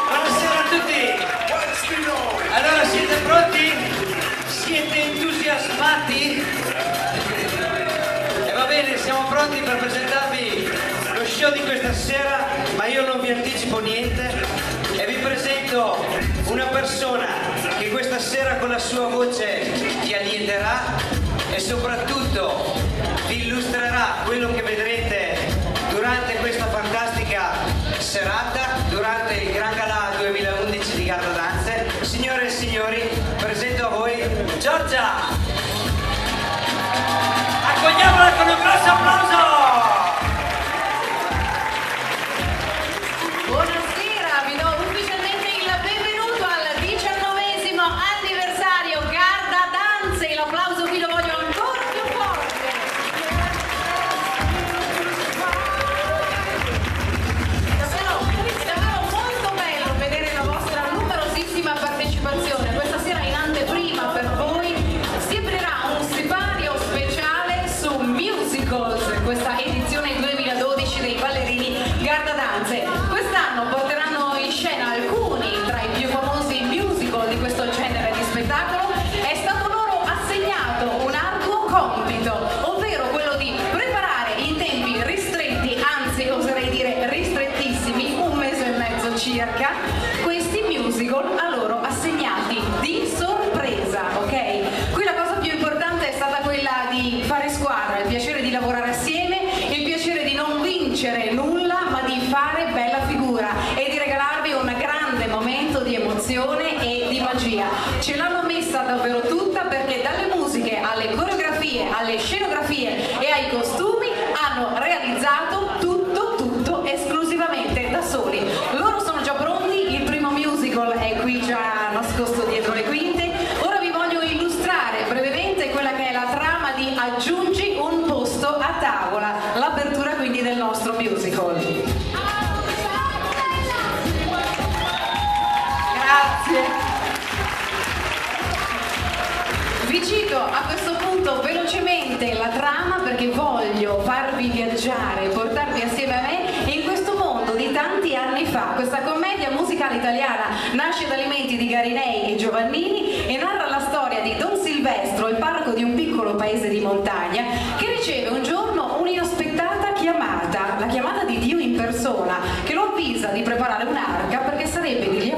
Buonasera a tutti. Allora, siete pronti? Siete entusiasmati? E va bene, siamo pronti per presentarvi lo show di questa sera, ma io non vi anticipo niente e vi presento una persona che questa sera con la sua voce vi allieterà e soprattutto vi illustrerà quello che vedrete durante questa fantastica serata, durante il Gran Galà 2011 di Garda Danze. Signore e signori, presento a voi Giorgia! Accogliamola con un grosso applauso! Buonasera, vi do ufficialmente il benvenuto al 19° anniversario Garda Danze. L'applauso qui lo voglio ancora più forte. Davvero molto bello vedere la vostra numerosissima partecipazione. Questa sera in anteprima per voi si aprirà un sipario speciale su Musicals, questa edizione 2012 dei ballerini Garda Danze. Quest'anno porteranno in scena alcuni tra i più famosi musical di questo genere di spettacolo. È stato loro assegnato un arduo compito, ovvero quello di preparare in tempi ristretti, anzi oserei dire ristrettissimi, un mese e mezzo circa, questi musical a loro assegnati di sorpresa, ok? Qui la cosa più importante è stata quella di fare squadra, il piacere di lavorare assieme, il piacere di non vincere nulla, ma di fare bella figura e di regalarvi un grande momento di emozione e di magia. Ce l'hanno messa davvero tutta, perché dalle musiche alle coreografie, alle scenografie e ai costumi hanno realizzato tutto esclusivamente da soli. Loro sono già pronti, il primo musical è qui già nascosto dietro le quinte. Ora vi voglio illustrare brevemente quella che è la trama di Aggiungi un posto a tavola, l'apertura quindi del nostro musical. Grazie. Vi cito a questo punto velocemente la trama perché voglio farvi viaggiare, portarvi assieme a me in questo mondo di tanti anni fa. Questa commedia musicale italiana nasce dalle menti di Garinei e Giovannini e narra la storia di Don Silvestro, il parroco di un piccolo paese di montagna, che riceve un giorno un'inaspettata chiamata, la chiamata di Dio in persona, che lo avvisa di preparare un'arca perché sarebbe di lì a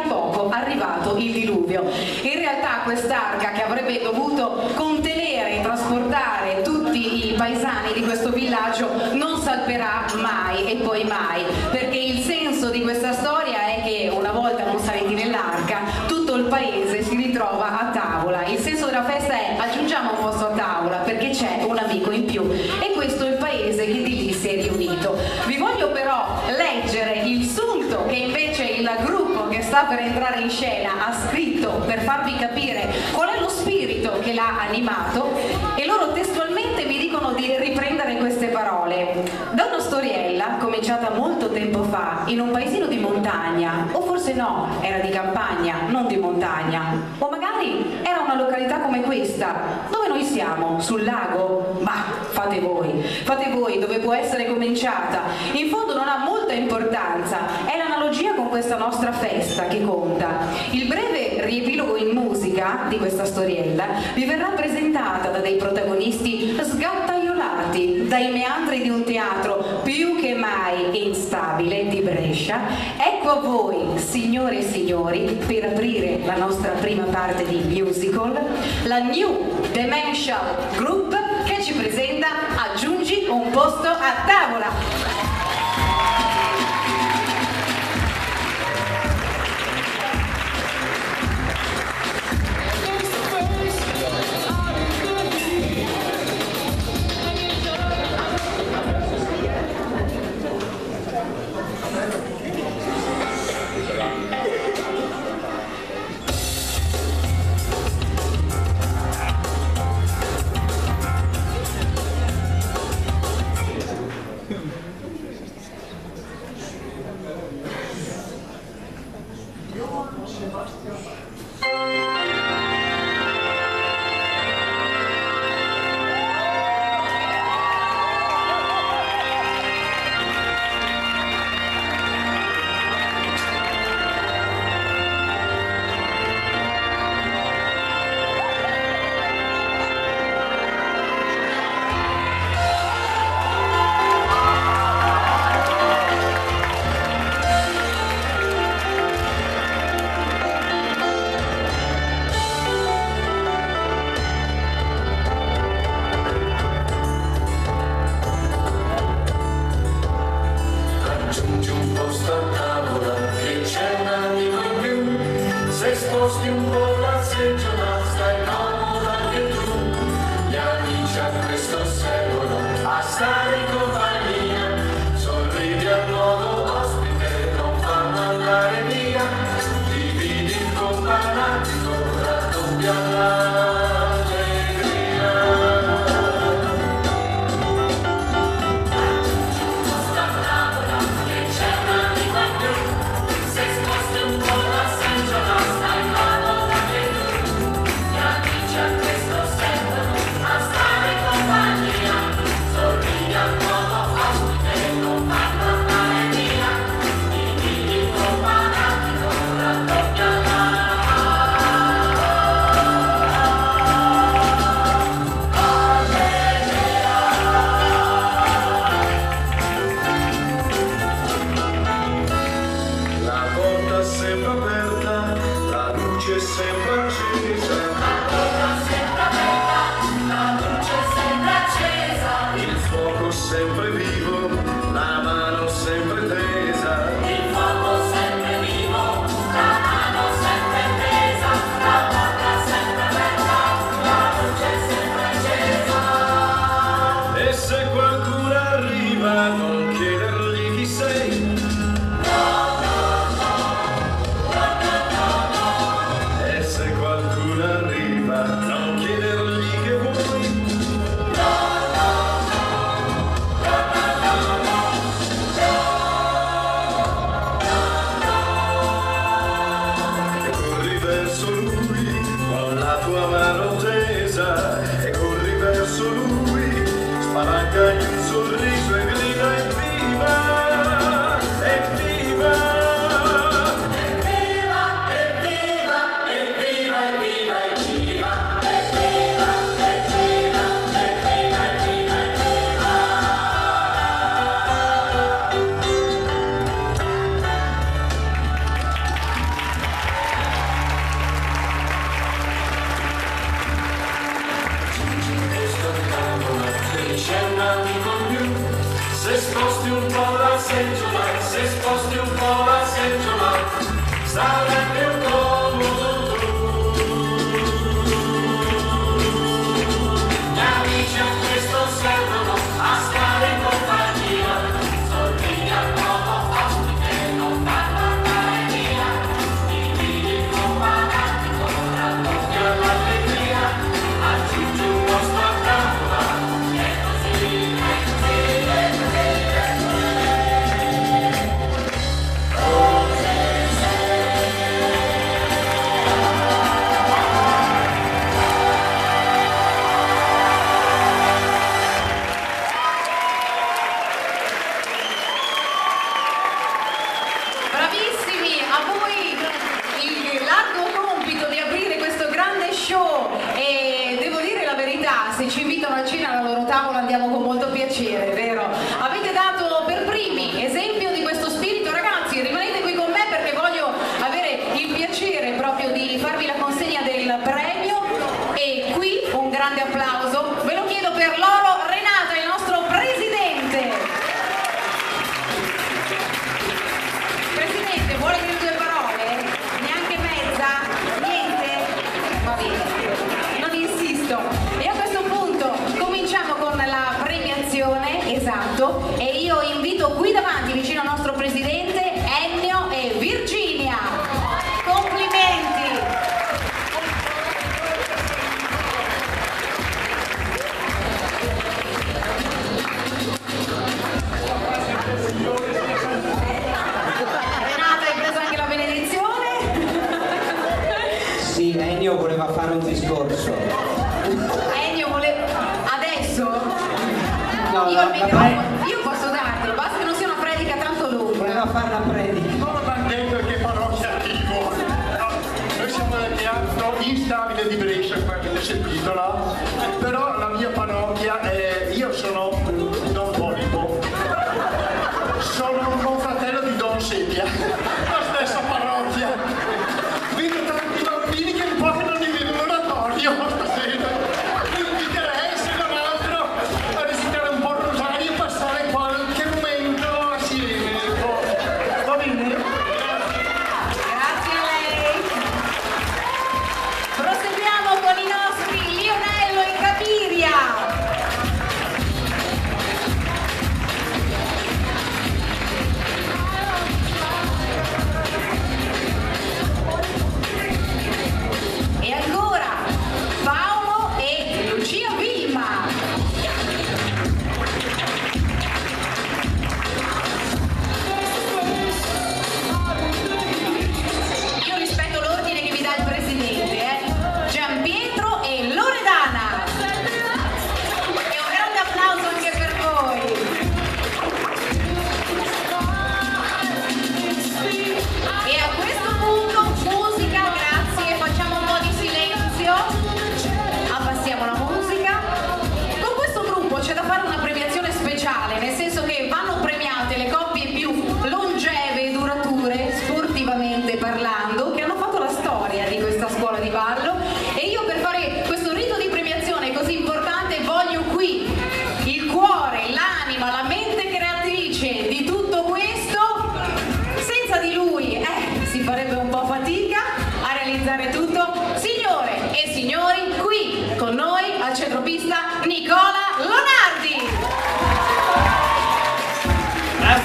poco arrivato il diluvio. In realtà quest'arca, che avrebbe dovuto contenere e trasportare tutti i paesani di questo villaggio, non salperà mai e poi mai, perché il senso di questa storia è che una volta non saliti nell'arca tutto il paese si ritrova a tavola. Il senso della festa è: aggiungiamo un posto a tavola perché c'è un amico in più, e questo è il paese che di lì si è riunito. Vi voglio però leggere il sunto che invece il gruppo che sta per entrare in scena ha scritto per farvi capire qual è lo spirito che l'ha animato, e loro testualmente mi dicono di riprendere queste parole. Da una storiella cominciata molto tempo fa in un paesino di montagna, o forse no, era di campagna, non di montagna, o magari era una località come questa, dove noi siamo, sul lago? Ma fate voi dove può essere cominciata. In fondo non ha molta importanza, è l'analogia con questa nostra festa che conta. Il breve riepilogo in musica di questa storiella vi verrà presentata da dei protagonisti sgattaiolati dai meandri di un teatro più che mai instabile di Brescia. Ecco a voi, signore e signori, per aprire la nostra prima parte di musical, la New Dimensional Group, che ci presenta Aggiungi un posto a tavola. un posto a tavola che c'è un amico in più, se sposti un po' la seggiola stai comodo anche tu, gli amici a questo servono a stare in compagnia, sorridi al nuovo ospite, non fanno andare via, dividi il companatico, raddoppia l'allegria. E io invito qui davanti, vicino al nostro presidente, Ennio e Virginia. Complimenti! Renata, hai preso anche la benedizione? Sì, Ennio voleva fare un discorso. Ennio voleva... Adesso? No, io posso dartelo, basta che non sia una predica tanto lunga. Voleva fare la predica. Non va detto che parrocchia attivo. No, noi siamo nel teatro instabile di Brescia, come avete sentito, no? Però la mia parrocchia è... Io sono Don Polipo. Sono un confratello di Don Seppia. La stessa parrocchia. Vedo tanti bambini che un po' che non li vedono l'oratorio stasera.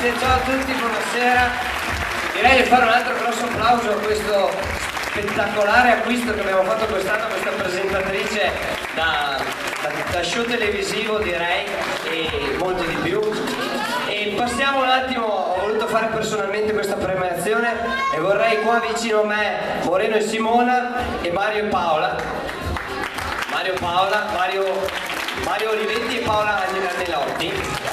Grazie, ciao a tutti, buonasera. Direi di fare un altro grosso applauso a questo spettacolare acquisto che abbiamo fatto quest'anno, questa presentatrice da show televisivo, direi, e molto di più. E passiamo un attimo, ho voluto fare personalmente questa premiazione e vorrei qua vicino a me Moreno e Simona e Mario e Paola. Mario Olivetti e Paola Agnelotti.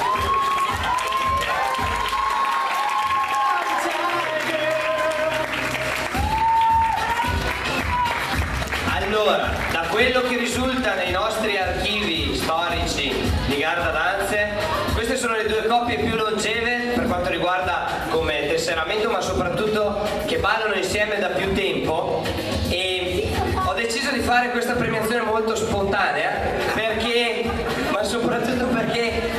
Allora, da quello che risulta nei nostri archivi storici di Garda Danze, queste sono le due coppie più longeve per quanto riguarda come tesseramento, ma soprattutto che ballano insieme da più tempo. E ho deciso di fare questa premiazione molto spontanea ma soprattutto perché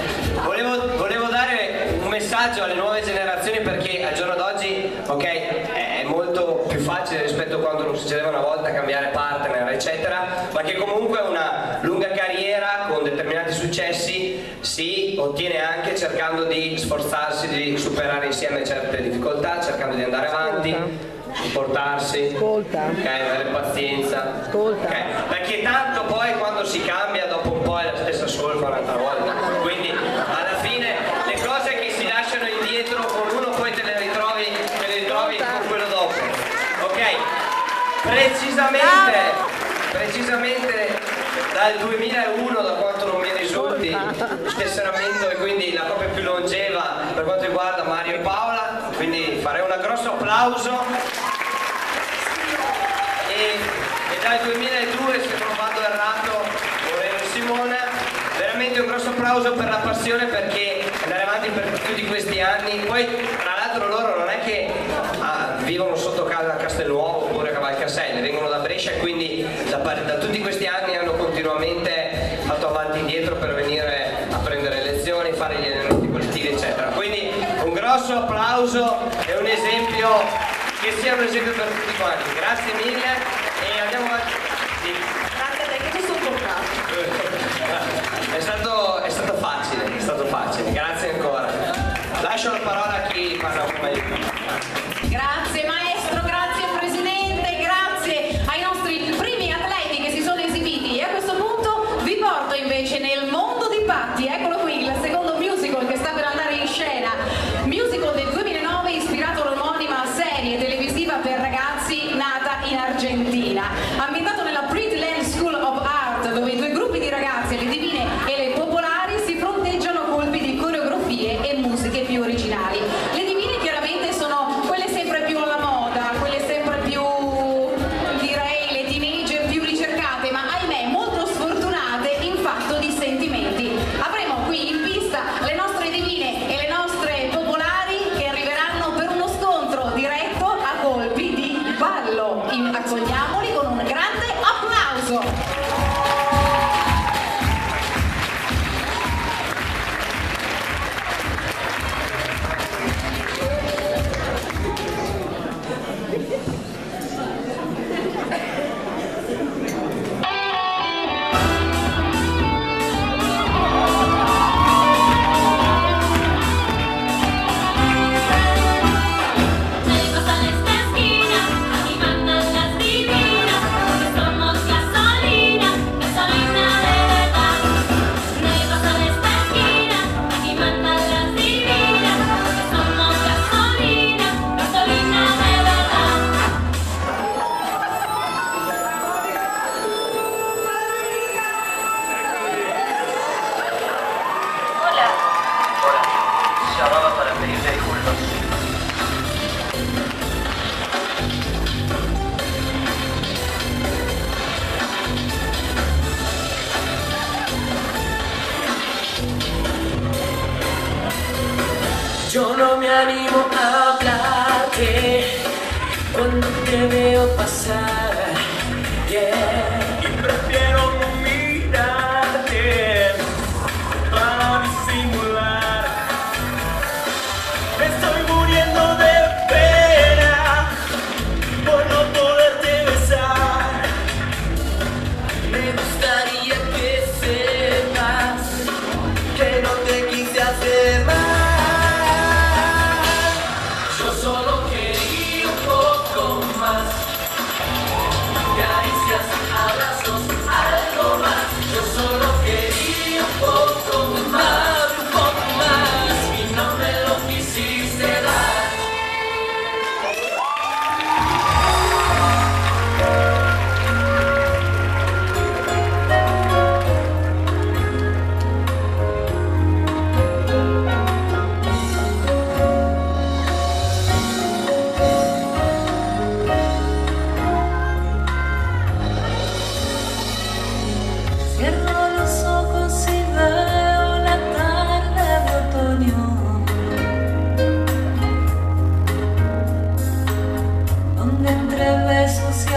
volevo dare un messaggio alle nuove generazioni, perché al giorno d'oggi, ok, è molto più facile rispetto a quando non succedeva una volta cambiare partner eccetera, ma che comunque una lunga carriera con determinati successi si ottiene anche cercando di sforzarsi di superare insieme certe difficoltà, cercando di andare avanti, portarsi, avere pazienza, perché tanto poi quando si cambia dopo un po' è la stessa solfa un'altra volta, quindi alla fine le cose che si lasciano indietro con uno poi te le ritrovi con quello dopo, ok? Precisamente dal 2001, da quanto non mi risulti, tesseramento, e quindi la coppia più longeva per quanto riguarda Mario e Paola, quindi farei un grosso applauso. E dal 2002, se non vado errato, Moreno e Simona, veramente un grosso applauso per la passione, perché andare avanti per tutti questi anni. Poi tra l'altro loro non è che vivono sotto casa a Castelnuovo oppure a Cavalcaselle, vengono da Brescia, e quindi da tutti questi anni hanno continuamente fatto avanti e indietro per venire a prendere lezioni, fare gli allenamenti collettivi eccetera. Quindi un grosso applauso e un esempio, che sia un esempio per tutti quanti. Grazie mille e andiamo avanti. Sì. Grazie a te che ti sono toccato. È stato facile, grazie ancora. Lascio la parola a chi parla prima di me. Grazie maestro, grazie presidente, grazie ai nostri primi atleti che si sono esibiti, e a questo punto vi porto invece nel mondo di Patti. Eccolo qui, il secondo musical che sta per andare in scena, musical del 2009 ispirato all'omonima serie televisiva per ragazzi nata in Argentina, ambientato nella Pretty Land School of Art, dove i due gruppi di ragazzi, le divine e le popolari, si fronteggiano a colpi di coreografie e musiche più originali. Le divine chiaramente sono quelle sempre più alla moda, quelle sempre più, direi, le teenager più ricercate, ma ahimè molto sfortunate in fatto di sentimenti. Avremo qui in pista le nostre divine e le nostre popolari che arriveranno per uno scontro diretto a colpi di ballo. Accogliamoli con un grande applauso. Yo no me animo a hablarte cuando te veo pasar, yeah. Y prefiero no mirarte para disimular. Me estoy muriendo de pena por no poderte besar. Me gustaría que sepas que no te quise hacer mal.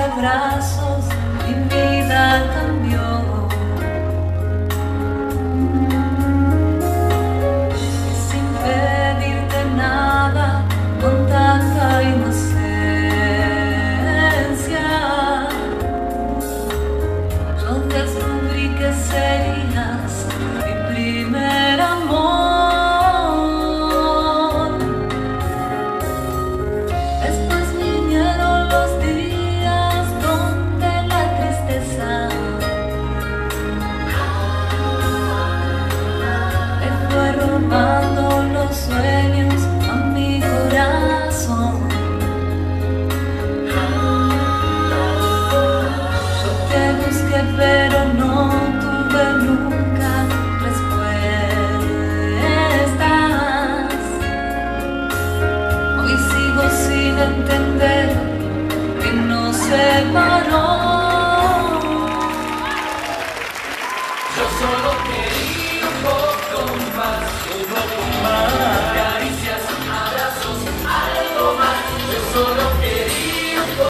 abrazos mi vida cambió.